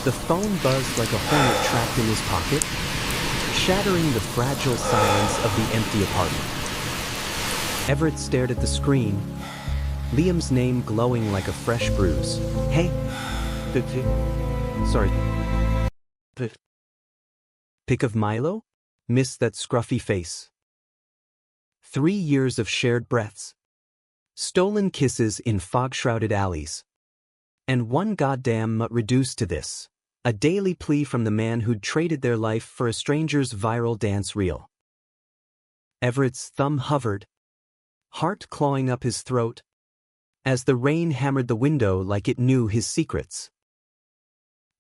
The phone buzzed like a hornet trapped in his pocket, shattering the fragile silence of the empty apartment. Everett stared at the screen, Liam's name glowing like a fresh bruise. Hey. Sorry. Pic of Milo? Missed that scruffy face. 3 years of shared breaths. Stolen kisses in fog-shrouded alleys. And one goddamn mutt reduced to this. A daily plea from the man who'd traded their life for a stranger's viral dance reel. Everett's thumb hovered, heart clawing up his throat, as the rain hammered the window like it knew his secrets.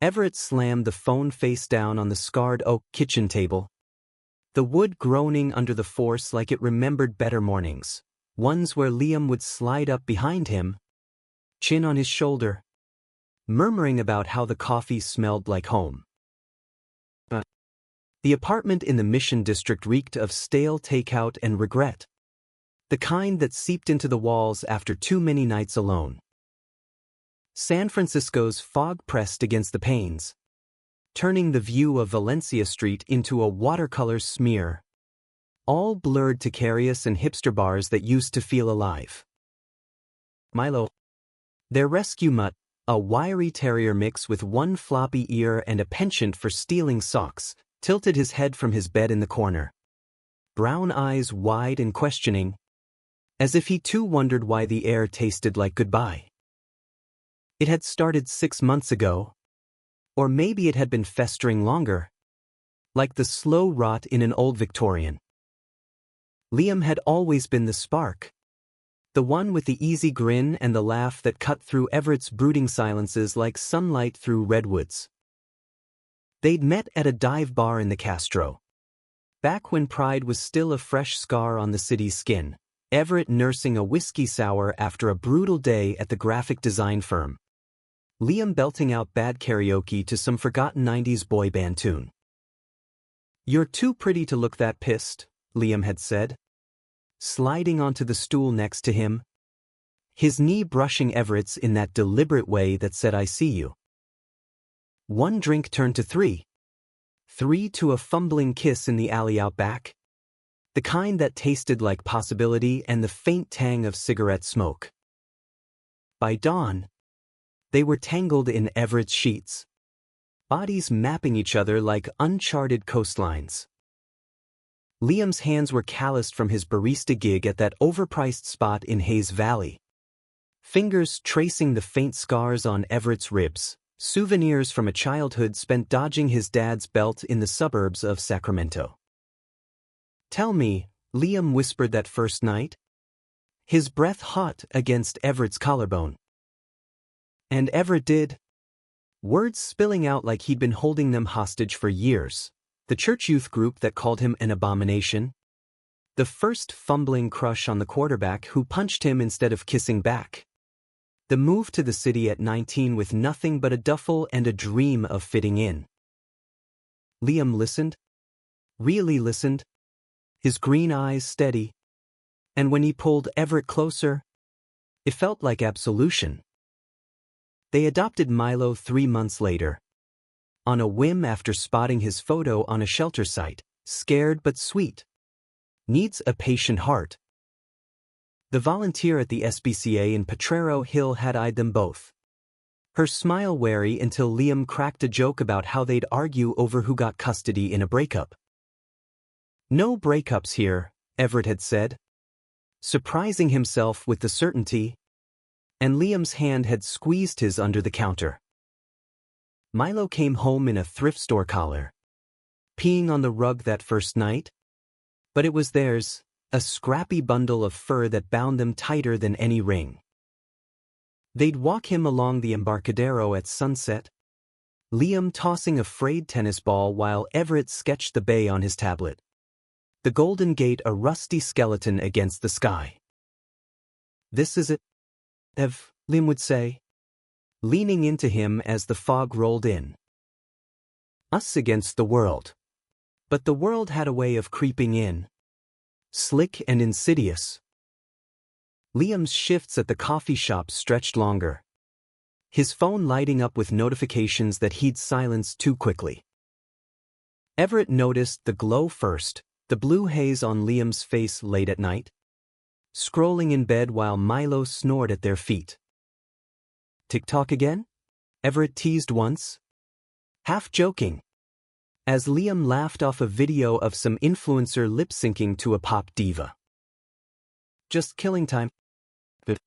Everett slammed the phone face down on the scarred oak kitchen table, the wood groaning under the force like it remembered better mornings, ones where Liam would slide up behind him, chin on his shoulder, murmuring about how the coffee smelled like home. The apartment in the Mission District reeked of stale takeout and regret, the kind that seeped into the walls after too many nights alone. San Francisco's fog pressed against the panes, turning the view of Valencia Street into a watercolor smear, all blurred to carious and hipster bars that used to feel alive. Milo, their rescue mutt, a wiry terrier mix with one floppy ear and a penchant for stealing socks, tilted his head from his bed in the corner, brown eyes wide and questioning, as if he too wondered why the air tasted like goodbye. It had started 6 months ago, or maybe it had been festering longer, like the slow rot in an old Victorian. Liam had always been the spark, the one with the easy grin and the laugh that cut through Everett's brooding silences like sunlight through redwoods. They'd met at a dive bar in the Castro, back when pride was still a fresh scar on the city's skin, Everett nursing a whiskey sour after a brutal day at the graphic design firm, Liam belting out bad karaoke to some forgotten 90s boy band tune. "You're too pretty to look that pissed," Liam had said, sliding onto the stool next to him, his knee brushing Everett's in that deliberate way that said "I see you." 1 drink turned to 3. 3 to a fumbling kiss in the alley out back, the kind that tasted like possibility and the faint tang of cigarette smoke. By dawn, they were tangled in Everett's sheets, bodies mapping each other like uncharted coastlines. Liam's hands were calloused from his barista gig at that overpriced spot in Hayes Valley, fingers tracing the faint scars on Everett's ribs, souvenirs from a childhood spent dodging his dad's belt in the suburbs of Sacramento. "Tell me," Liam whispered that first night, his breath hot against Everett's collarbone. And Everett did, words spilling out like he'd been holding them hostage for years. The church youth group that called him an abomination. The first fumbling crush on the quarterback who punched him instead of kissing back. The move to the city at 19 with nothing but a duffel and a dream of fitting in. Liam listened. Really listened. His green eyes steady. And when he pulled Everett closer, it felt like absolution. They adopted Milo 3 months later, on a whim after spotting his photo on a shelter site, scared but sweet. Needs a patient heart. The volunteer at the SPCA in Potrero Hill had eyed them both, her smile wary until Liam cracked a joke about how they'd argue over who got custody in a breakup. "No breakups here," Everett had said, surprising himself with the certainty, and Liam's hand had squeezed his under the counter. Milo came home in a thrift store collar, peeing on the rug that first night, but it was theirs, a scrappy bundle of fur that bound them tighter than any ring. They'd walk him along the Embarcadero at sunset, Liam tossing a frayed tennis ball while Everett sketched the bay on his tablet, the Golden Gate a rusty skeleton against the sky. "This is it, Ev," Liam would say, leaning into him as the fog rolled in. "Us against the world." But the world had a way of creeping in, slick and insidious. Liam's shifts at the coffee shop stretched longer. his phone lighting up with notifications that he'd silenced too quickly. Everett noticed the glow first, the blue haze on Liam's face late at night, scrolling in bed while Milo snored at their feet. "TikTok again?" Everett teased once, half joking, as Liam laughed off a video of some influencer lip-syncing to a pop diva. "Just killing time." But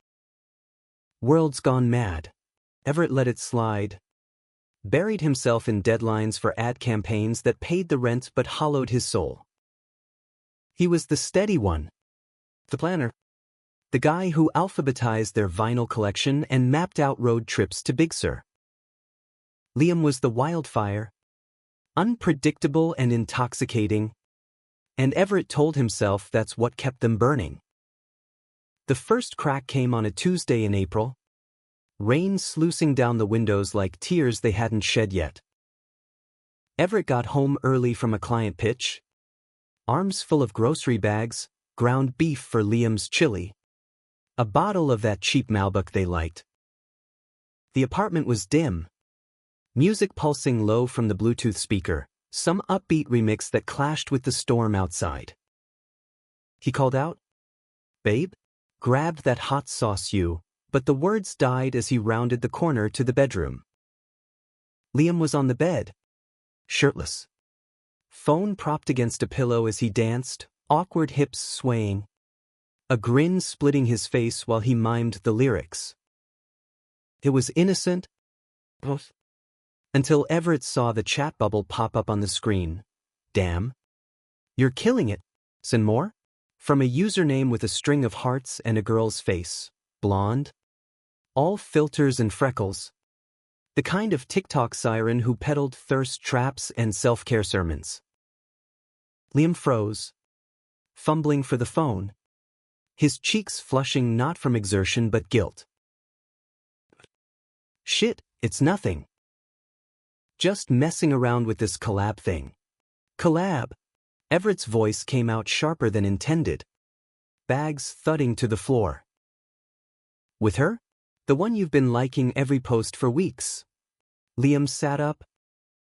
world's gone mad. Everett let it slide, buried himself in deadlines for ad campaigns that paid the rent but hollowed his soul. He was the steady one, the planner, the guy who alphabetized their vinyl collection and mapped out road trips to Big Sur. Liam was the wildfire, unpredictable and intoxicating, and Everett told himself that's what kept them burning. The first crack came on a Tuesday in April, rain sluicing down the windows like tears they hadn't shed yet. Everett got home early from a client pitch, arms full of grocery bags, ground beef for Liam's chili, a bottle of that cheap Malbec they liked. The apartment was dim, music pulsing low from the Bluetooth speaker, some upbeat remix that clashed with the storm outside. He called out, "Babe?" Grabbed that hot sauce you, but the words died as he rounded the corner to the bedroom. Liam was on the bed, shirtless, phone propped against a pillow as he danced, awkward hips swaying, a grin splitting his face while he mimed the lyrics. It was innocent, until Everett saw the chat bubble pop up on the screen. "Damn. You're killing it. Send more?" From a username with a string of hearts and a girl's face, blonde, all filters and freckles, the kind of TikTok siren who peddled thirst traps and self-care sermons. Liam froze, fumbling for the phone, his cheeks flushing not from exertion but guilt. "Shit, it's nothing. Just messing around with this collab thing." "Collab?" Everett's voice came out sharper than intended, bags thudding to the floor. "With her? The one you've been liking every post for weeks." Liam sat up,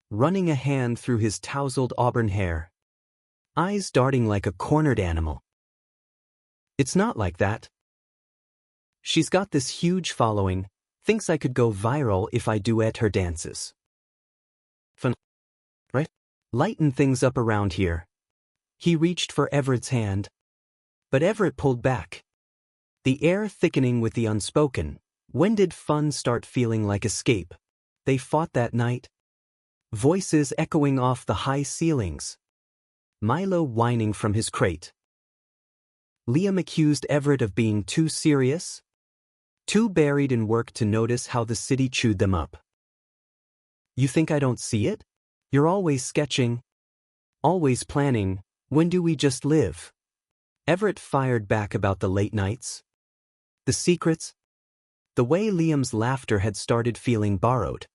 running a hand through his tousled auburn hair, eyes darting like a cornered animal. "It's not like that. She's got this huge following, thinks I could go viral if I duet her dances. Fun, right? Lighten things up around here." He reached for Everett's hand, but Everett pulled back, the air thickening with the unspoken. When did fun start feeling like escape? They fought that night, voices echoing off the high ceilings, Milo whining from his crate. Liam accused Everett of being too serious, too buried in work to notice how the city chewed them up. "You think I don't see it? You're always sketching, always planning. When do we just live?" Everett fired back about the late nights, the secrets, the way Liam's laughter had started feeling borrowed.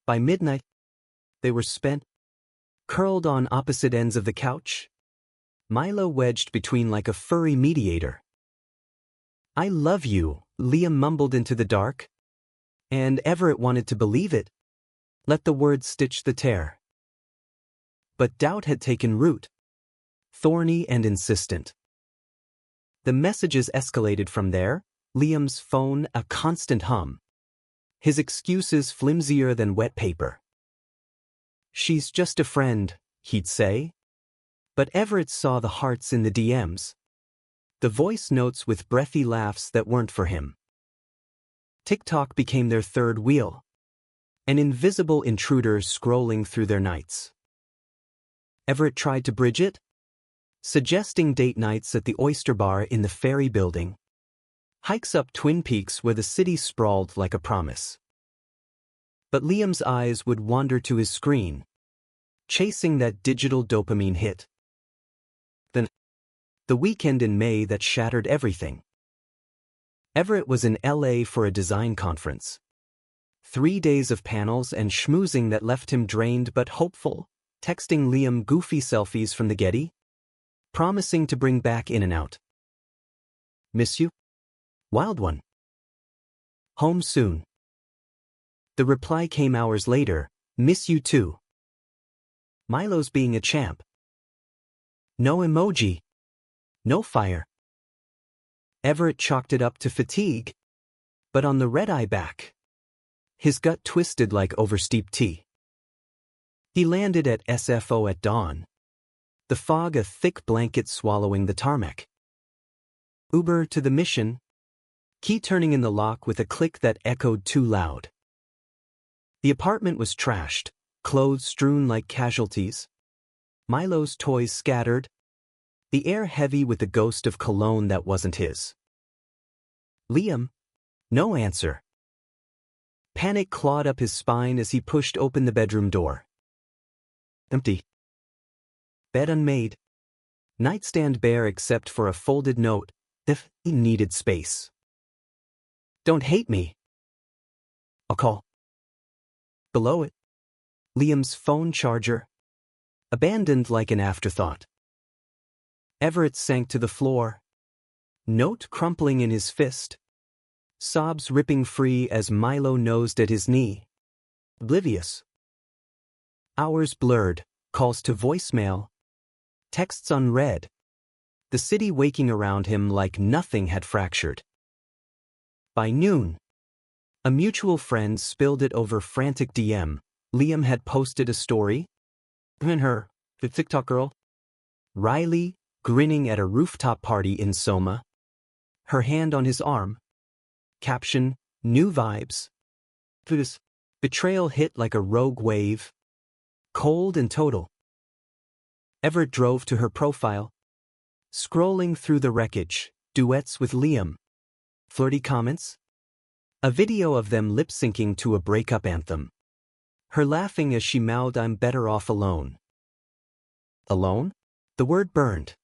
By midnight, they were spent, curled on opposite ends of the couch, Milo wedged between like a furry mediator. "I love you," Liam mumbled into the dark, and Everett wanted to believe it, let the words stitch the tear. But doubt had taken root, thorny and insistent. The messages escalated from there, Liam's phone a constant hum, his excuses flimsier than wet paper. "She's just a friend," he'd say. But Everett saw the hearts in the DMs, the voice notes with breathy laughs that weren't for him. TikTok became their third wheel, an invisible intruder scrolling through their nights. Everett tried to bridge it, suggesting date nights at the Oyster Bar in the Ferry Building, hikes up Twin Peaks where the city sprawled like a promise. But Liam's eyes would wander to his screen, chasing that digital dopamine hit. Then, the weekend in May that shattered everything. Everett was in LA for a design conference. 3 days of panels and schmoozing that left him drained but hopeful, texting Liam goofy selfies from the Getty, promising to bring back In and Out. "Miss you? Wild one. Home soon." The reply came hours later, "Miss you too." Milo's being a champ. No emoji. No fire. Everett chalked it up to fatigue. But on the red-eye back, his gut twisted like oversteeped tea. He landed at SFO at dawn, the fog a thick blanket swallowing the tarmac. Uber to the mission, key turning in the lock with a click that echoed too loud. The apartment was trashed, clothes strewn like casualties, Milo's toys scattered, the air heavy with the ghost of cologne that wasn't his. Liam? No answer. Panic clawed up his spine as he pushed open the bedroom door. Empty. Bed unmade. Nightstand bare except for a folded note, if he needed space. Don't hate me. I'll call. Below it, Liam's phone charger, abandoned like an afterthought. Everett sank to the floor, note crumpling in his fist, sobs ripping free as Milo nosed at his knee. Oblivious. Hours blurred, calls to voicemail, texts unread, the city waking around him like nothing had fractured. By noon, a mutual friend spilled it over frantic DM. Liam had posted a story. And her, the TikTok girl. Riley, grinning at a rooftop party in Soma. Her hand on his arm. Caption, new vibes. Betrayal hit like a rogue wave. Cold and total. Everett drove to her profile. Scrolling through the wreckage, duets with Liam. Flirty comments. A video of them lip-syncing to a breakup anthem. Her laughing as she mouthed, "I'm better off alone." Alone? The word burned.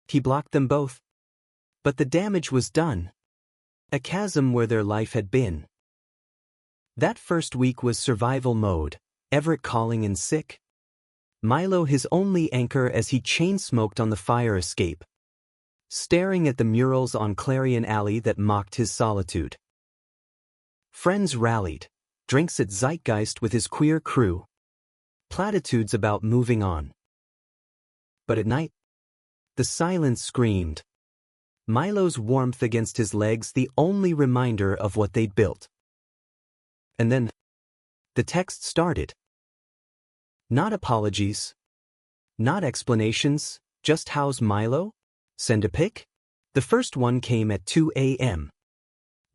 He blocked them both. But the damage was done. A chasm where their life had been. That first week was survival mode, Everett calling in sick. Milo his only anchor as he chain-smoked on the fire escape. Staring at the murals on Clarion Alley that mocked his solitude. Friends rallied, drinks at Zeitgeist with his queer crew. Platitudes about moving on. But at night, the silence screamed. Milo's warmth against his legs the only reminder of what they'd built. And then, the text started. Not apologies. Not explanations, just how's Milo? Send a pic? The first one came at 2 a.m.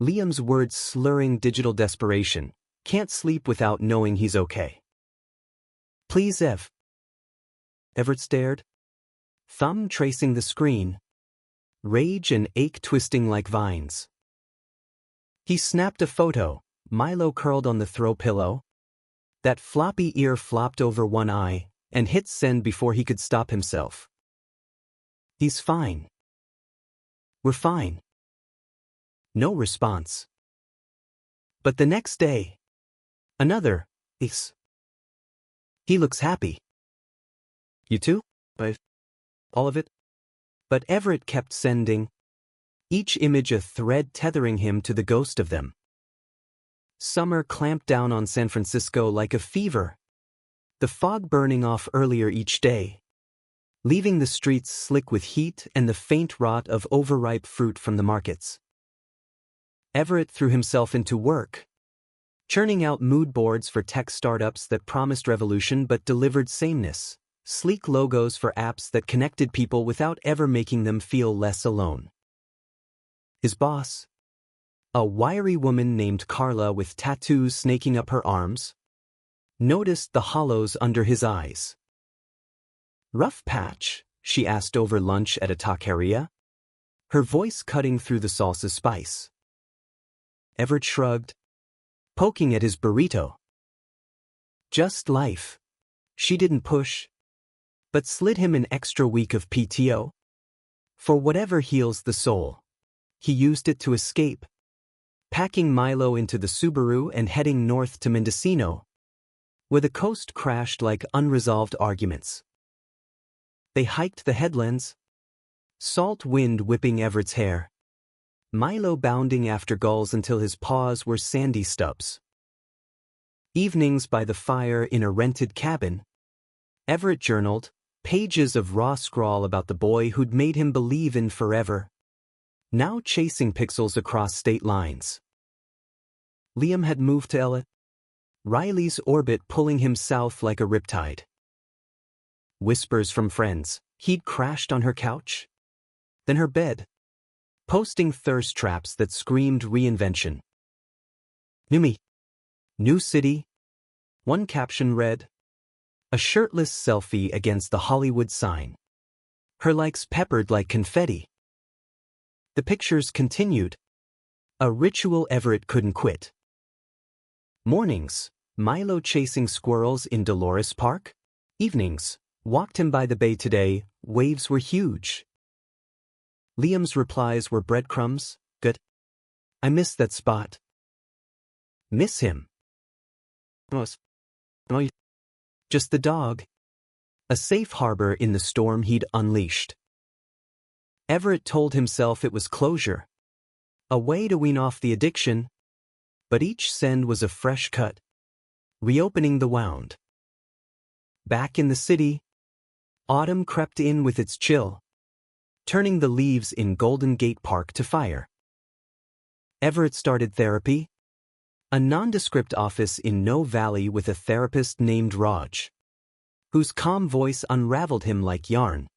Liam's words slurring digital desperation. Can't sleep without knowing he's okay. Please, Ev. Everett stared. Thumb tracing the screen. Rage and ache twisting like vines. He snapped a photo, Milo curled on the throw pillow. That floppy ear flopped over one eye, and hit send before he could stop himself. He's fine. We're fine. No response. But the next day, another, is. He looks happy. You too? All of it? But Everett kept sending, each image a thread tethering him to the ghost of them. Summer clamped down on San Francisco like a fever, the fog burning off earlier each day, leaving the streets slick with heat and the faint rot of overripe fruit from the markets. Everett threw himself into work, churning out mood boards for tech startups that promised revolution but delivered sameness, sleek logos for apps that connected people without ever making them feel less alone. His boss, a wiry woman named Carla with tattoos snaking up her arms, noticed the hollows under his eyes. Rough patch? She asked over lunch at a taqueria, her voice cutting through the salsa spice. Everett shrugged, poking at his burrito. Just life. She didn't push, but slid him an extra week of PTO. For whatever heals the soul, he used it to escape, packing Milo into the Subaru and heading north to Mendocino, where the coast crashed like unresolved arguments. They hiked the headlands, salt wind whipping Everett's hair, Milo bounding after gulls until his paws were sandy stubs. Evenings by the fire in a rented cabin. Everett journaled, pages of raw scrawl about the boy who'd made him believe in forever, now chasing pixels across state lines. Liam had moved to Ella, Riley's orbit pulling him south like a riptide. Whispers from friends, he'd crashed on her couch, then her bed, posting thirst traps that screamed reinvention. New me. New city. One caption read, a shirtless selfie against the Hollywood sign. Her likes peppered like confetti. The pictures continued. A ritual Everett couldn't quit. Mornings, Milo chasing squirrels in Dolores Park. Evenings, walked him by the bay today, waves were huge. Liam's replies were breadcrumbs. Good. I miss that spot. Miss him. Just the dog. A safe harbor in the storm he'd unleashed. Everett told himself it was closure. A way to wean off the addiction. But each send was a fresh cut, reopening the wound. Back in the city, autumn crept in with its chill, turning the leaves in Golden Gate Park to fire. Everett started therapy, a nondescript office in No Valley with a therapist named Raj, whose calm voice unraveled him like yarn.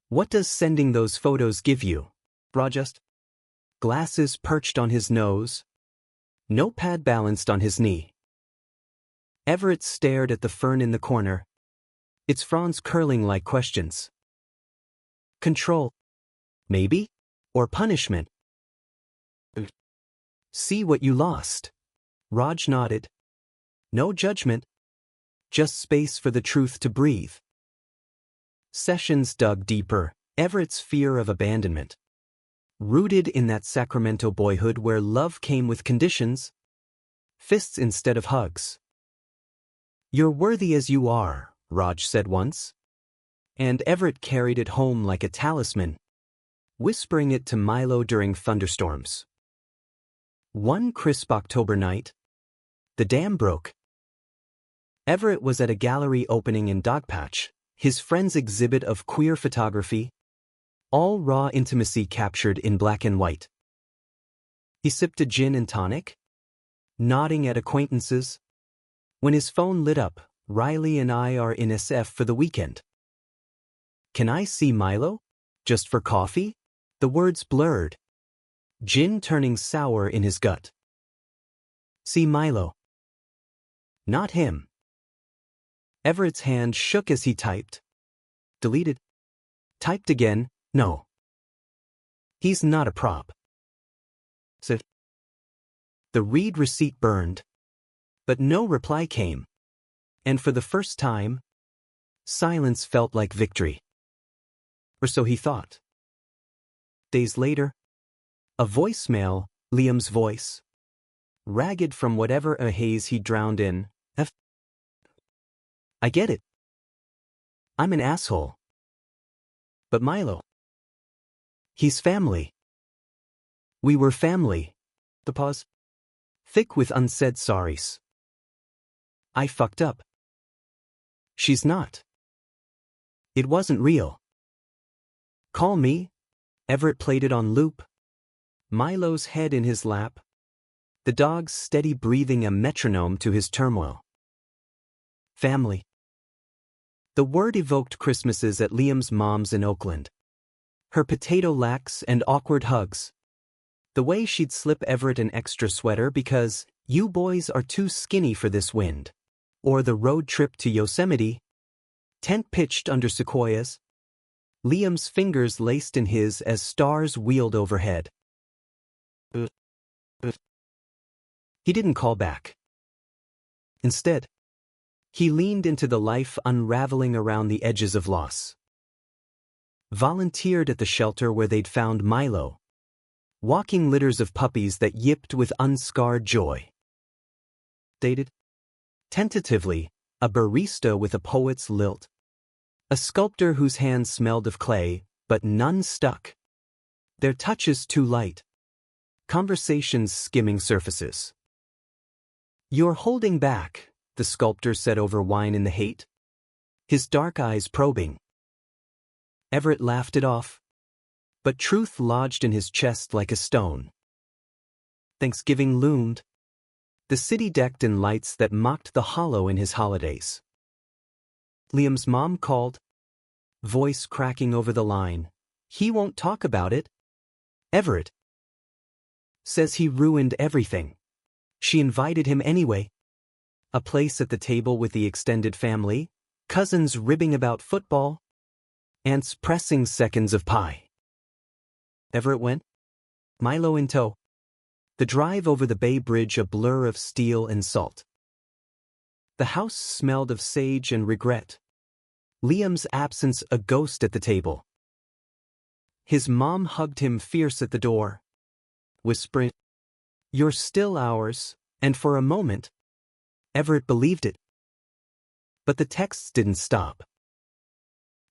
What does sending those photos give you? Raj asked. Glasses perched on his nose, notepad balanced on his knee. Everett stared at the fern in the corner, its fronds curling like questions. Control. Maybe? Or punishment? See what you lost. Raj nodded. No judgment. Just space for the truth to breathe. Sessions dug deeper, Everett's fear of abandonment. Rooted in that Sacramento boyhood where love came with conditions, fists instead of hugs. You're worthy as you are, Raj said once. And Everett carried it home like a talisman, whispering it to Milo during thunderstorms. One crisp October night, the dam broke. Everett was at a gallery opening in Dogpatch, his friend's exhibit of queer photography, all raw intimacy captured in black and white. He sipped a gin and tonic, nodding at acquaintances. When his phone lit up, Riley and I are in SF for the weekend. Can I see Milo? Just for coffee? The words blurred. Gin turning sour in his gut. See Milo. Not him. Everett's hand shook as he typed. Deleted. Typed again. No. He's not a prop. So, the read receipt burned, but no reply came. And for the first time, silence felt like victory. Or so he thought. Days later, a voicemail, Liam's voice, ragged from whatever a haze he drowned in. I get it. I'm an asshole. But Milo. He's family. We were family. The pause. Thick with unsaid sorries. I fucked up. She's not. It wasn't real. Call me. Everett played it on loop. Milo's head in his lap. The dog's steady breathing a metronome to his turmoil. Family. The word evoked Christmases at Liam's mom's in Oakland. Her potato lax and awkward hugs. The way she'd slip Everett an extra sweater because you boys are too skinny for this wind. Or the road trip to Yosemite. Tent pitched under sequoias. Liam's fingers laced in his as stars wheeled overhead. He didn't call back. Instead, he leaned into the life unraveling around the edges of loss. Volunteered at the shelter where they'd found Milo, walking litters of puppies that yipped with unscarred joy. Dated. Tentatively, a barista with a poet's lilt. A sculptor whose hands smelled of clay, but none stuck. Their touches too light. Conversations skimming surfaces. You're holding back, the sculptor said over wine in the hate, his dark eyes probing. Everett laughed it off, but truth lodged in his chest like a stone. Thanksgiving loomed, the city decked in lights that mocked the hollow in his holidays. Liam's mom called, voice cracking over the line. He won't talk about it. Everett says he ruined everything. She invited him anyway. A place at the table with the extended family, cousins ribbing about football, aunts pressing seconds of pie. Everett went, Milo in tow. The drive over the Bay Bridge a blur of steel and salt. The house smelled of sage and regret. Liam's absence a ghost at the table. His mom hugged him fierce at the door, whispering, "You're still ours," and for a moment, Everett believed it. But the texts didn't stop.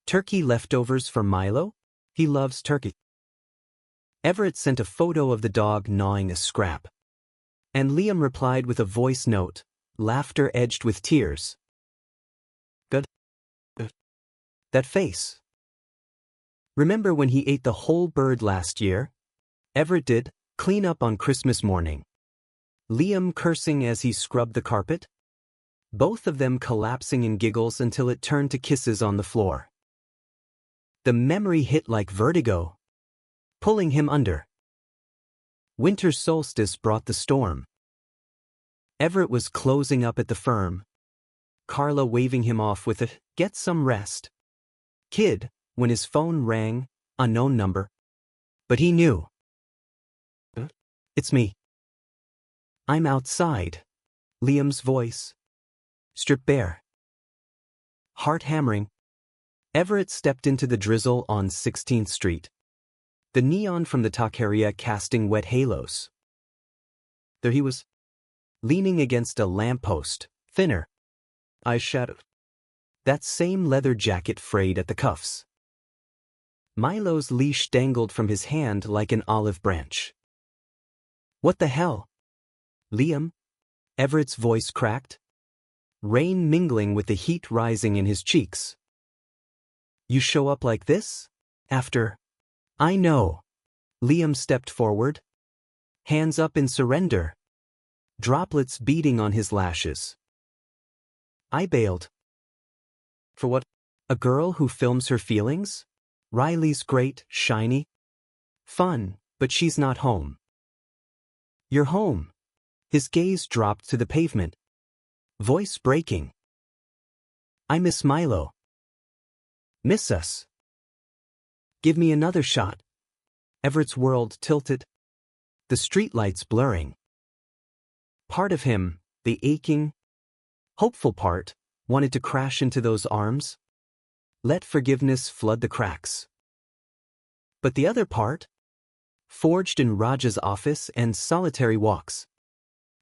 Turkey leftovers for Milo? He loves turkey. Everett sent a photo of the dog gnawing a scrap. And Liam replied with a voice note, laughter edged with tears. Good. That face. Remember when he ate the whole bird last year? Everett did, clean up on Christmas morning. Liam cursing as he scrubbed the carpet? Both of them collapsing in giggles until it turned to kisses on the floor. The memory hit like vertigo, pulling him under. Winter solstice brought the storm. Everett was closing up at the firm, Carla waving him off with a, "Get some rest, kid," when his phone rang, unknown number. But he knew. "It's me." "I'm outside." Liam's voice. Stripped bare. Heart hammering. Everett stepped into the drizzle on 16th Street. The neon from the taqueria casting wet halos. There he was, leaning against a lamppost, thinner. Eyes shadowed. That same leather jacket frayed at the cuffs. Milo's leash dangled from his hand like an olive branch. "What the hell?" "Liam?" Everett's voice cracked, rain mingling with the heat rising in his cheeks. "You show up like this? After?" "I know." Liam stepped forward, hands up in surrender, droplets beating on his lashes. "I bailed." "For what? A girl who films her feelings? Riley's great, shiny, fun, but she's not home." "You're home." His gaze dropped to the pavement, voice breaking. "I miss Milo." "Miss us?" "Give me another shot." Everett's world tilted, the streetlights blurring. Part of him, the aching, hopeful part, wanted to crash into those arms, let forgiveness flood the cracks. But the other part, forged in Raj's office and solitary walks,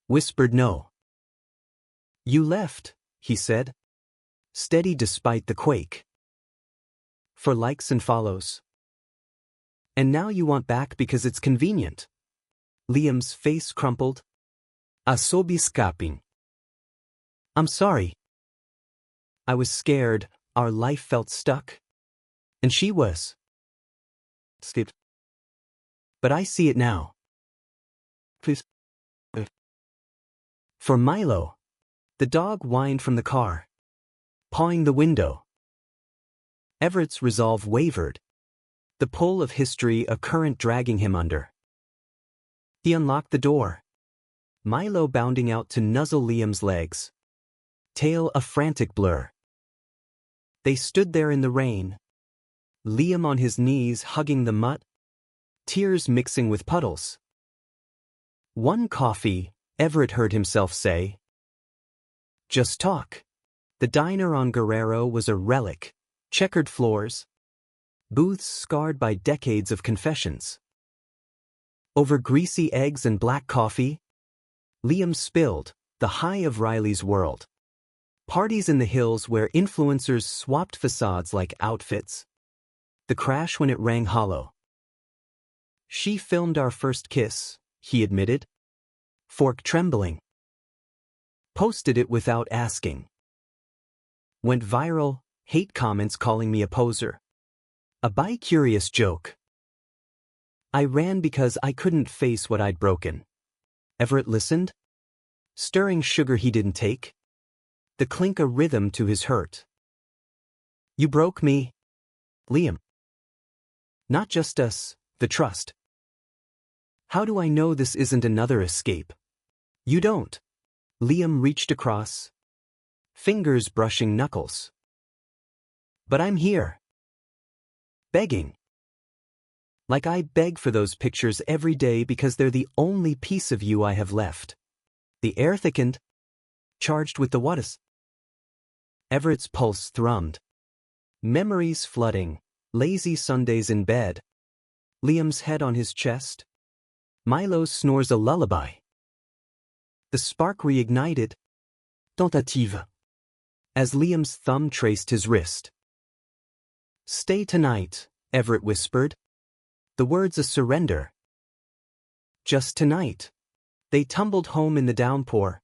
whispered no. "You left," he said, steady despite the quake. "For likes and follows. And now you want back because it's convenient." Liam's face crumpled. "Asobi scaping." "I'm sorry. I was scared, our life felt stuck. And she was. Skipped. But I see it now. Please." For Milo. The dog whined from the car, pawing the window. Everett's resolve wavered, the pull of history a current dragging him under. He unlocked the door, Milo bounding out to nuzzle Liam's legs, tail a frantic blur. They stood there in the rain, Liam on his knees hugging the mutt, tears mixing with puddles. "One coffee," Everett heard himself say. "Just talk." The diner on Guerrero was a relic, checkered floors, booths scarred by decades of confessions. Over greasy eggs and black coffee, Liam spilled, the high of Riley's world. Parties in the hills where influencers swapped facades like outfits. The crash when it rang hollow. "She filmed our first kiss," he admitted, fork trembling. Posted it without asking. Went viral, hate comments calling me a poser. A bi-curious joke. I ran because I couldn't face what I'd broken. Everett listened? Stirring sugar he didn't take? The clink a rhythm to his hurt. You broke me, Liam. Not just us, the trust. How do I know this isn't another escape? You don't. Liam reached across, fingers brushing knuckles. But I'm here. Begging. Like I beg for those pictures every day because they're the only piece of you I have left. The air thickened, charged with the what-is. Everett's pulse thrummed. Memories flooding, lazy Sundays in bed. Liam's head on his chest. Milo snores a lullaby. The spark reignited. Tentative. As Liam's thumb traced his wrist. Stay tonight, Everett whispered. The words a surrender. Just tonight. They tumbled home in the downpour.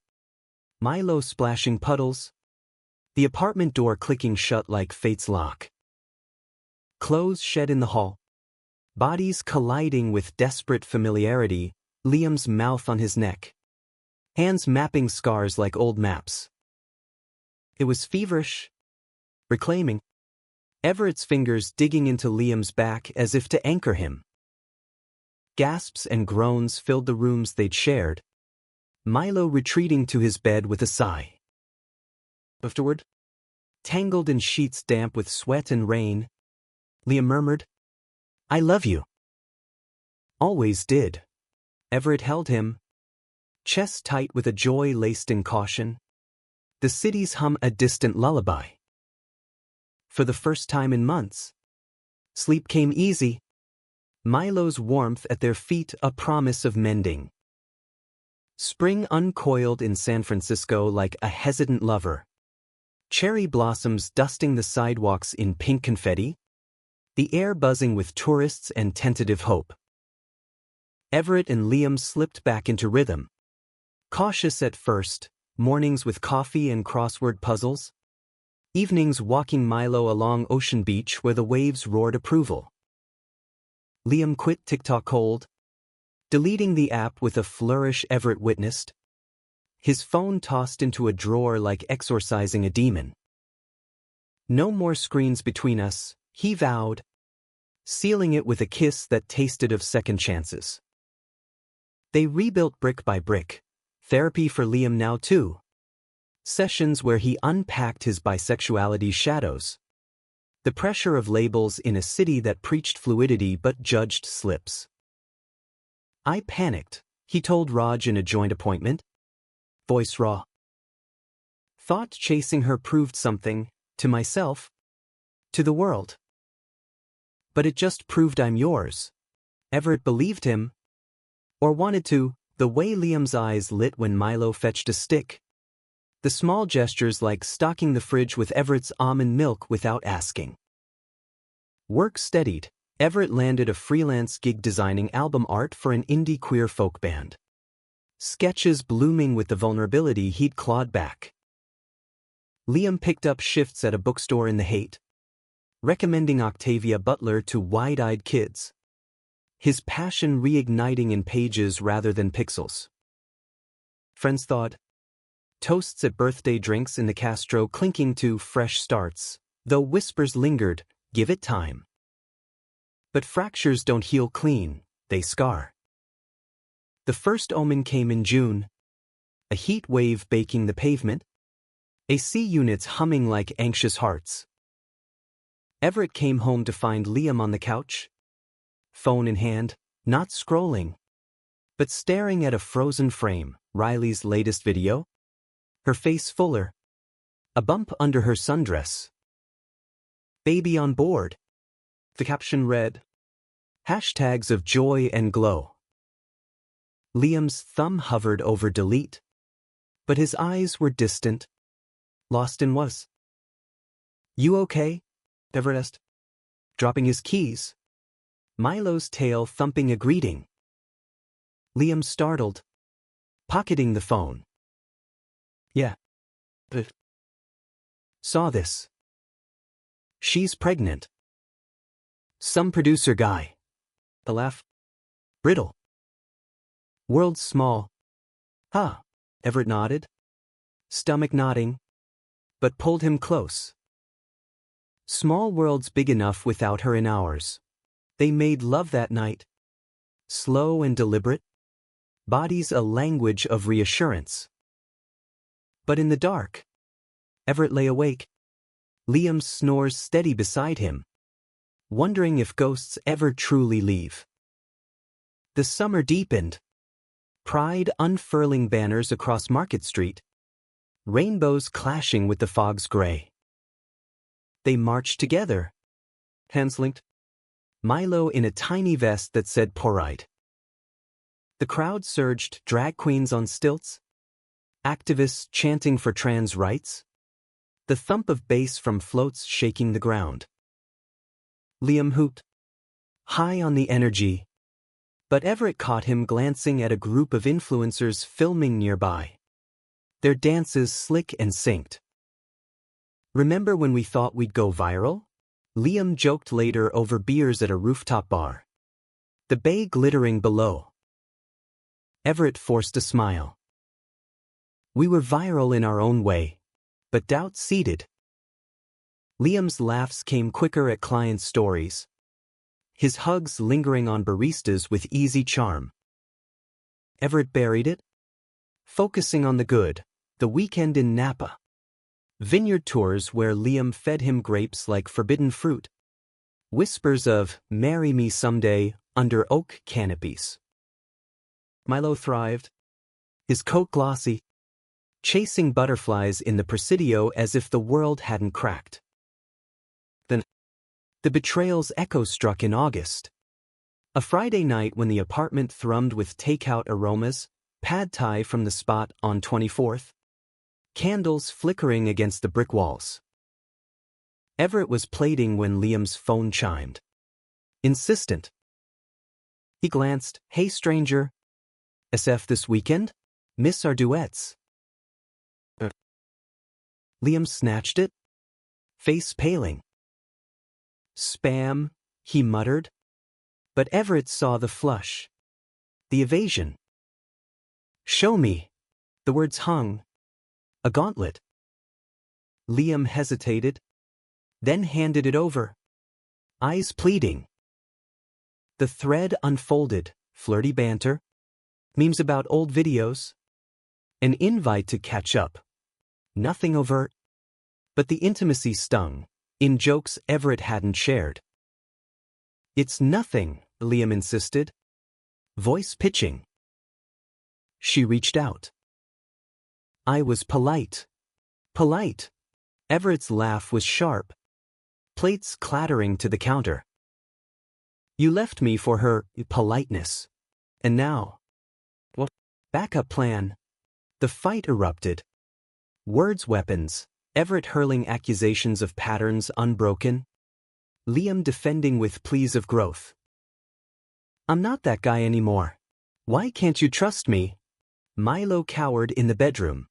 Milo splashing puddles. The apartment door clicking shut like fate's lock. Clothes shed in the hall. Bodies colliding with desperate familiarity, Liam's mouth on his neck. Hands mapping scars like old maps. It was feverish. Reclaiming. Everett's fingers digging into Liam's back as if to anchor him. Gasps and groans filled the rooms they'd shared. Milo retreating to his bed with a sigh. Afterward, tangled in sheets damp with sweat and rain, Liam murmured, I love you. Always did. Everett held him, chest tight with a joy laced in caution. The city's hum a distant lullaby. For the first time in months, sleep came easy. Milo's warmth at their feet a promise of mending. Spring uncoiled in San Francisco like a hesitant lover. Cherry blossoms dusting the sidewalks in pink confetti. The air buzzing with tourists and tentative hope. Everett and Liam slipped back into rhythm. Cautious at first, mornings with coffee and crossword puzzles. Evenings walking Milo along Ocean Beach where the waves roared approval. Liam quit TikTok cold, deleting the app with a flourish Everett witnessed. His phone tossed into a drawer like exorcising a demon. No more screens between us, he vowed, sealing it with a kiss that tasted of second chances. They rebuilt brick by brick, therapy for Liam now too. Sessions where he unpacked his bisexuality's shadows. The pressure of labels in a city that preached fluidity but judged slips. I panicked, he told Raj in a joint appointment. Voice raw. Thought chasing her proved something, to myself, to the world. But it just proved I'm yours. Everett believed him. Or wanted to, the way Liam's eyes lit when Milo fetched a stick. The small gestures like stocking the fridge with Everett's almond milk without asking. Work steadied. Everett landed a freelance gig designing album art for an indie queer folk band. Sketches blooming with the vulnerability he'd clawed back. Liam picked up shifts at a bookstore in the Haight, recommending Octavia Butler to wide-eyed kids. His passion reigniting in pages rather than pixels. Friends thawed. Toasts at birthday drinks in the Castro clinking to fresh starts, though whispers lingered, give it time. But fractures don't heal clean, they scar. The first omen came in June. A heat wave baking the pavement. AC units humming like anxious hearts. Everett came home to find Liam on the couch. Phone in hand, not scrolling, but staring at a frozen frame, Riley's latest video. Her face fuller. A bump under her sundress. Baby on board. The caption read, hashtags of joy and glow. Liam's thumb hovered over delete, but his eyes were distant, lost in was. You okay? Everett asked, dropping his keys. Milo's tail thumping a greeting. Liam startled, pocketing the phone. Yeah. Saw this. She's pregnant. Some producer guy. The laugh. Brittle. World's small. Huh. Everett nodded. Stomach nodding. But pulled him close. Small world's big enough without her in ours. They made love that night. Slow and deliberate. Bodies a language of reassurance. But in the dark, Everett lay awake. Liam's snores steady beside him, wondering if ghosts ever truly leave. The summer deepened. Pride unfurling banners across Market Street. Rainbows clashing with the fog's gray. They marched together. Hands linked. Milo in a tiny vest that said Poride. The crowd surged, drag queens on stilts. Activists chanting for trans rights. The thump of bass from floats shaking the ground. Liam hooped. High on the energy. But Everett caught him glancing at a group of influencers filming nearby. Their dances slick and synced. Remember when we thought we'd go viral? Liam joked later over beers at a rooftop bar. The bay glittering below. Everett forced a smile. We were viral in our own way, but doubt seeded. Liam's laughs came quicker at clients' stories. His hugs lingering on baristas with easy charm. Everett buried it, focusing on the good, the weekend in Napa. Vineyard tours where Liam fed him grapes like forbidden fruit. Whispers of, "Marry me someday," under oak canopies. Milo thrived, his coat glossy, chasing butterflies in the Presidio as if the world hadn't cracked. Then, the betrayal's echo struck in August. A Friday night when the apartment thrummed with takeout aromas, pad thai from the spot on 24th. Candles flickering against the brick walls. Everett was plating when Liam's phone chimed. Insistent. He glanced. "Hey stranger. SF this weekend? Miss our duets." Liam snatched it, face paling. "Spam," he muttered. But Everett saw the flush. The evasion. "Show me." The words hung. A gauntlet. Liam hesitated, then handed it over. Eyes pleading. The thread unfolded, flirty banter. Memes about old videos. An invite to catch up. Nothing overt. But the intimacy stung, in jokes Everett hadn't shared. "It's nothing," Liam insisted. Voice pitching. She reached out. "I was polite." Polite. Everett's laugh was sharp. Plates clattering to the counter. "You left me for her politeness. And now?" "What?" Backup plan. The fight erupted. Words weapons. Everett hurling accusations of patterns unbroken. Liam defending with pleas of growth. "I'm not that guy anymore. Why can't you trust me?" Milo cowered in the bedroom.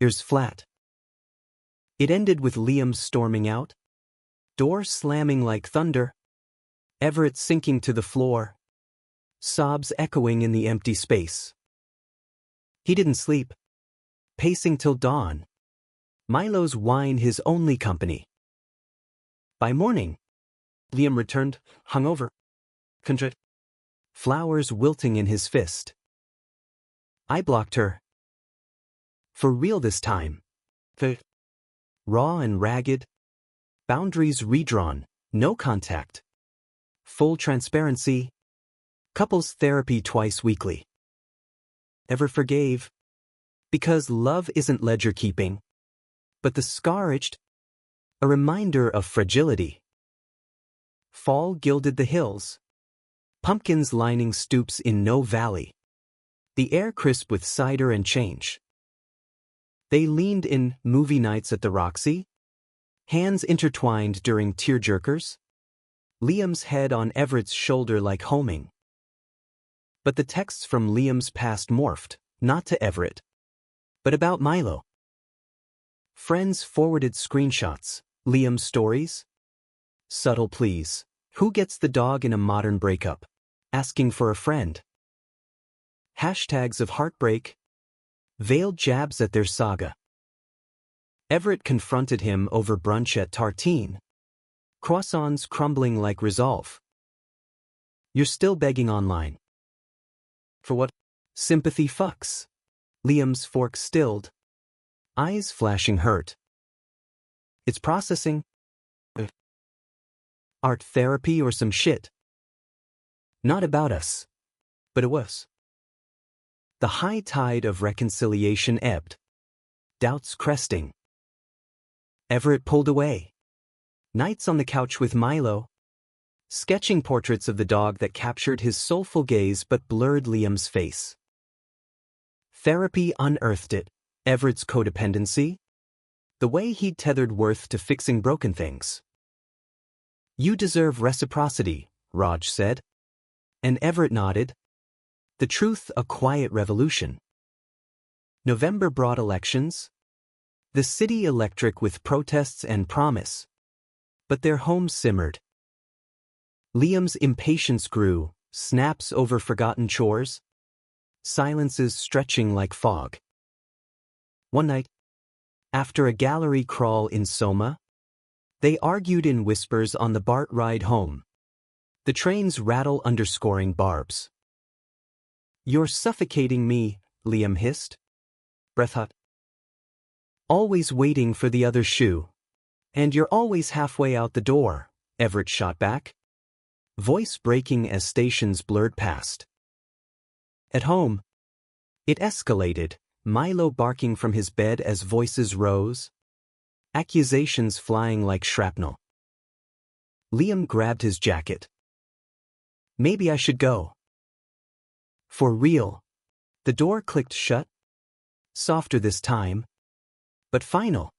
Ears flat. It ended with Liam storming out. Door slamming like thunder. Everett sinking to the floor. Sobs echoing in the empty space. He didn't sleep. Pacing till dawn. Milo's wine his only company. By morning, Liam returned, hungover. Contrite. Flowers wilting in his fist. I blocked her. For real this time. Raw and ragged. Boundaries redrawn, no contact. Full transparency. Couples therapy twice weekly. Ever forgave. Because love isn't ledger keeping. But the scar itched. A reminder of fragility. Fall gilded the hills. Pumpkins lining stoops in no valley. The air crisp with cider and change. They leaned in movie nights at the Roxy. Hands intertwined during tearjerkers. Liam's head on Everett's shoulder like homing. But the texts from Liam's past morphed, not to Everett, but about Milo. Friends forwarded screenshots. Liam's stories? Subtle pleas. Who gets the dog in a modern breakup? Asking for a friend. Hashtags of heartbreak. Veiled jabs at their saga. Everett confronted him over brunch at Tartine. Croissants crumbling like resolve. You're still begging online. For what? Sympathy fucks. Liam's fork stilled. Eyes flashing hurt. It's processing. Art therapy or some shit. Not about us. But it was. The high tide of reconciliation ebbed. Doubts cresting. Everett pulled away. Nights on the couch with Milo. Sketching portraits of the dog that captured his soulful gaze but blurred Liam's face. Therapy unearthed it. Everett's codependency? The way he'd tethered worth to fixing broken things. You deserve reciprocity, Raj said. And Everett nodded. The truth, a quiet revolution. November brought elections. The city electric with protests and promise. But their home simmered. Liam's impatience grew, snaps over forgotten chores. Silences stretching like fog. One night, after a gallery crawl in Soma, they argued in whispers on the BART ride home. The train's rattle underscoring barbs. You're suffocating me, Liam hissed. Breath hot. Always waiting for the other shoe. And you're always halfway out the door, Everett shot back. Voice breaking as stations blurred past. At home, it escalated, Milo barking from his bed as voices rose. Accusations flying like shrapnel. Liam grabbed his jacket. Maybe I should go. For real. The door clicked shut. Softer this time. But final.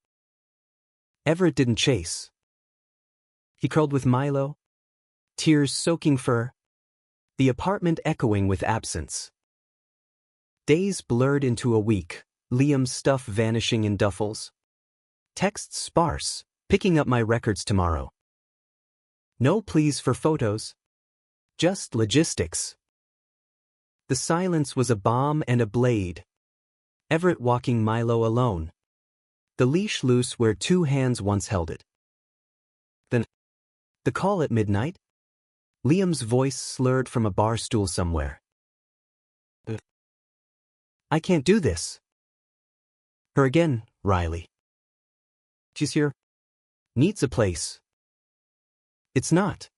Everett didn't chase. He curled with Milo. Tears soaking fur. The apartment echoing with absence. Days blurred into a week, Liam's stuff vanishing in duffels. Texts sparse, picking up my records tomorrow. No pleas for photos. Just logistics. The silence was a bomb and a blade. Everett walking Milo alone. The leash loose where two hands once held it. Then, the call at midnight? Liam's voice slurred from a bar stool somewhere. I can't do this. Her again, Riley. She's here. Needs a place. It's not.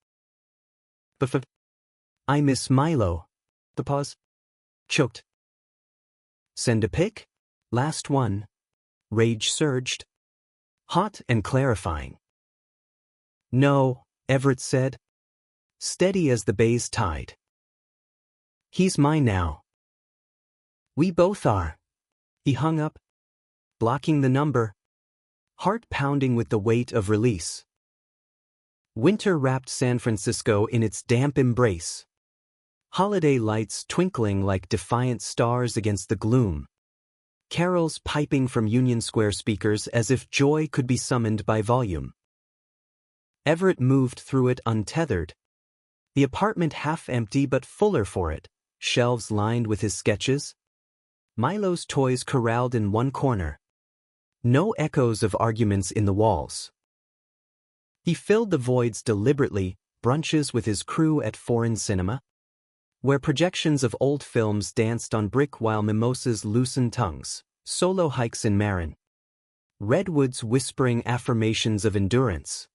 But I miss Milo. The pause. Choked. Send a pic? Last one. Rage surged. Hot and clarifying. No, Everett said. Steady as the bay's tide. He's mine now. We both are. He hung up. Blocking the number. Heart pounding with the weight of release. Winter wrapped San Francisco in its damp embrace. Holiday lights twinkling like defiant stars against the gloom. Carols piping from Union Square speakers as if joy could be summoned by volume. Everett moved through it untethered. The apartment half empty but fuller for it, shelves lined with his sketches. Milo's toys corralled in one corner. No echoes of arguments in the walls. He filled the voids deliberately, brunches with his crew at foreign cinema, where projections of old films danced on brick while mimosas loosened tongues, solo hikes in Marin. Redwoods whispering affirmations of endurance.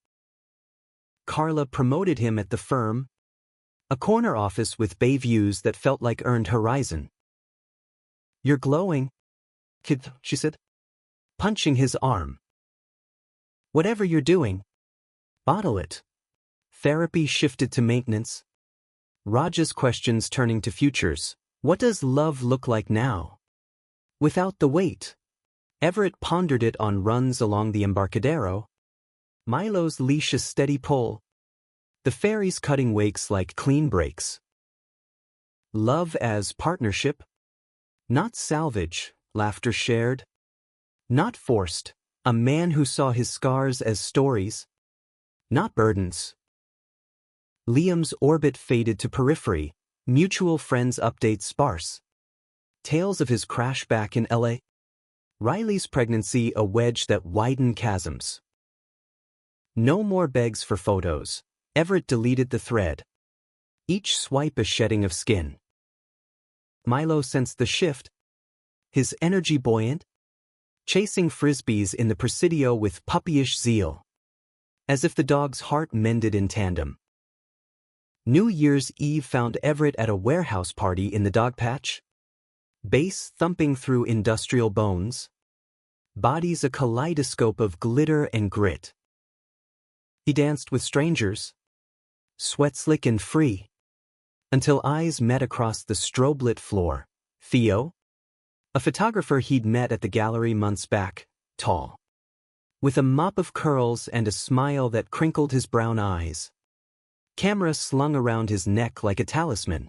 Carla promoted him at the firm, a corner office with bay views that felt like earned horizon. You're glowing, kid, she said, punching his arm. Whatever you're doing, bottle it. Therapy shifted to maintenance. Raj's questions turning to futures. What does love look like now? Without the weight. Everett pondered it on runs along the Embarcadero. Milo's leash a steady pull. The ferries cutting wakes like clean breaks. Love as partnership. Not salvage, laughter shared. Not forced, A man who saw his scars as stories, not burdens. Liam's orbit faded to periphery, mutual friends updates sparse. Tales of his crash back in LA. Riley's pregnancy a wedge that widened chasms. No more begs for photos. Everett deleted the thread. Each swipe a shedding of skin. Milo sensed the shift. His energy buoyant, chasing frisbees in the Presidio with puppyish zeal. As if the dog's heart mended in tandem. New Year's Eve found Everett at a warehouse party in the dog patch. Bass thumping through industrial bones. Bodies a kaleidoscope of glitter and grit. He danced with strangers. Sweat slick and free. Until eyes met across the strobe-lit floor. Theo? A photographer he'd met at the gallery months back, tall. With a mop of curls and a smile that crinkled his brown eyes. Camera slung around his neck like a talisman.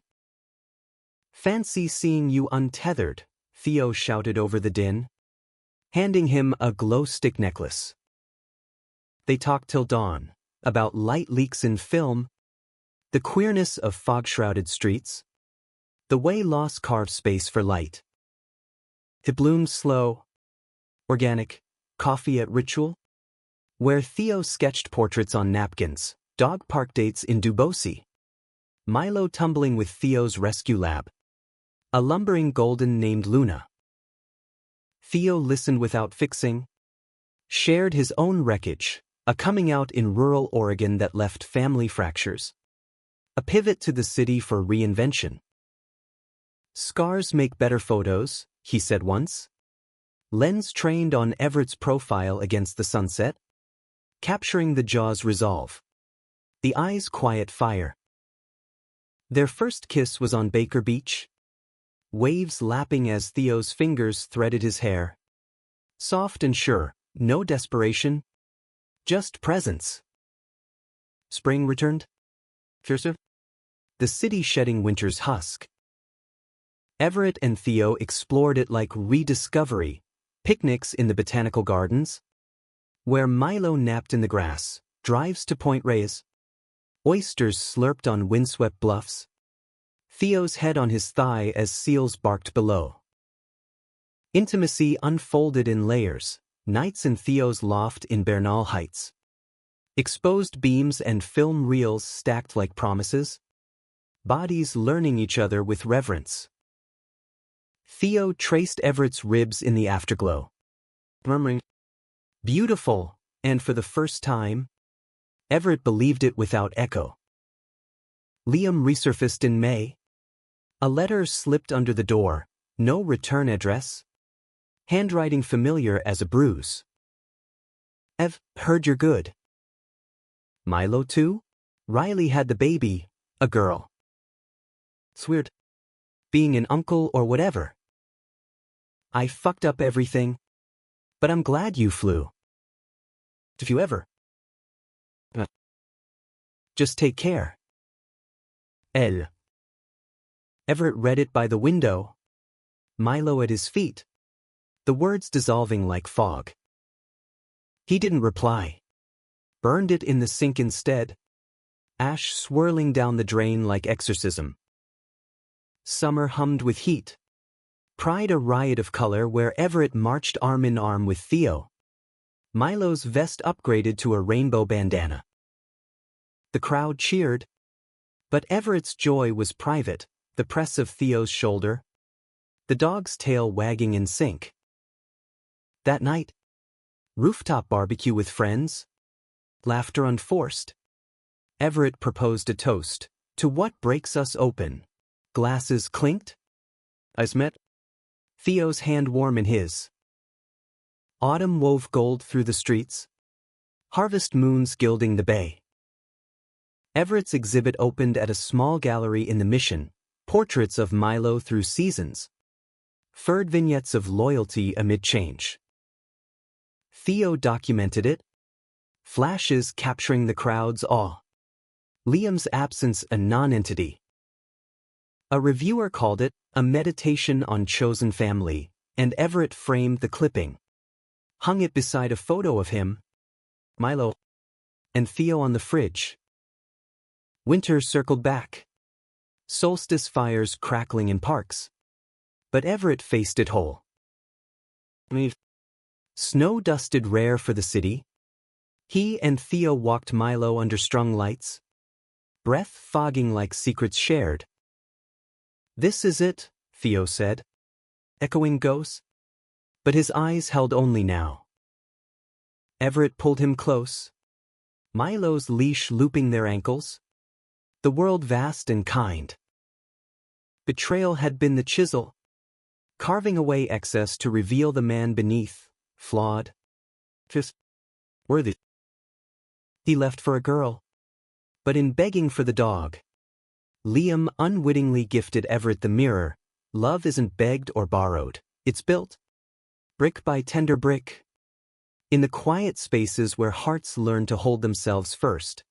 Fancy seeing you untethered, Theo shouted over the din, handing him a glow-stick necklace. They talked till dawn, about light leaks in film, the queerness of fog-shrouded streets, the way loss carved space for light. It bloomed slow, organic, coffee at Ritual, where Theo sketched portraits on napkins, dog park dates in Dubosi. Milo tumbling with Theo's rescue lab. A lumbering golden named Luna. Theo listened without fixing, shared his own wreckage, a coming out in rural Oregon that left family fractures. A pivot to the city for reinvention. Scars make better photos, he said once. Lens trained on Everett's profile against the sunset. Capturing the jaw's resolve. The eyes' quiet fire. Their first kiss was on Baker Beach. Waves lapping as Theo's fingers threaded his hair. Soft and sure, no desperation. Just presence. Spring returned. Fiercer. The city shedding winter's husk. Everett and Theo explored it like rediscovery, picnics in the botanical gardens, where Milo napped in the grass, drives to Point Reyes, oysters slurped on windswept bluffs, Theo's head on his thigh as seals barked below. Intimacy unfolded in layers, nights in Theo's loft in Bernal Heights. Exposed beams and film reels stacked like promises. Bodies learning each other with reverence. Theo traced Everett's ribs in the afterglow. Murmuring, beautiful, and for the first time, Everett believed it without echo. Liam resurfaced in May. A letter slipped under the door, no return address. Handwriting familiar as a bruise. Ev, heard you're good. Milo too? Riley had the baby, a girl. It's weird. Being an uncle or whatever. I fucked up everything. But I'm glad you flew. If you ever. Just take care. L. Everett read it by the window. Milo at his feet. The words dissolving like fog. He didn't reply. Burned it in the sink instead. Ash swirling down the drain like exorcism. Summer hummed with heat. Pride a riot of color where Everett marched arm in arm with Theo. Milo's vest upgraded to a rainbow bandana. The crowd cheered. But Everett's joy was private, the press of Theo's shoulder. The dog's tail wagging in sync. That night, rooftop barbecue with friends. Laughter unforced. Everett proposed a toast, to what breaks us open. Glasses clinked. Eyes met. Theo's hand warm in his. Autumn wove gold through the streets. Harvest moons gilding the bay. Everett's exhibit opened at a small gallery in the Mission, portraits of Milo through seasons. Furred vignettes of loyalty amid change. Theo documented it. Flashes capturing the crowd's awe. Liam's absence a non-entity. A reviewer called it a meditation on chosen family, and Everett framed the clipping. hung it beside a photo of him, Milo, and Theo on the fridge. Winter circled back. Solstice fires crackling in parks. But Everett faced it whole. Snow dusted rare for the city. He and Theo walked Milo under strung lights, breath fogging like secrets shared. "This is it," Theo said, echoing ghosts. But his eyes held only now. Everett pulled him close, Milo's leash looping their ankles. The world vast and kind. Betrayal had been the chisel, carving away excess to reveal the man beneath, flawed, worthy. He left for a girl. But in begging for the dog, Liam unwittingly gifted Everett the mirror. Love isn't begged or borrowed, it's built, brick by tender brick, in the quiet spaces where hearts learn to hold themselves first.